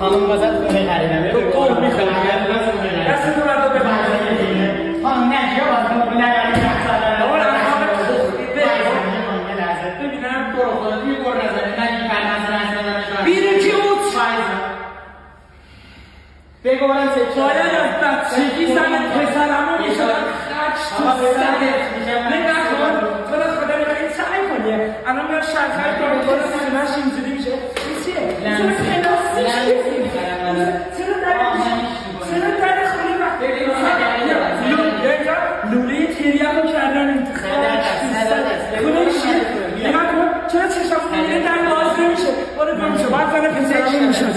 خانم بازد خونه خریدم تو قول میخوام دست تو رو به بازه دیگه خانم نجیا باز کنم نگردی شخصا ببینم تو رو خودت یه گل نزنی نگی فرمزن بیره که بود بگو برم سه باید از بچگی زن پسرمو میشدم خرچ تو سرت نگاه کن تو رو خدا نگاه سعی کنی الان میاد شرخه تو رو خدا سنش اینجوری میشه چیه؟ چرا پلاستیک چرا در خونه وقتی لوله تریاک رو کردن انتخاب کنه چیه؟ نگاه کن چرا چشم لوله در باز نمیشه؟ باید گم شو باید زن پسرمو میشدم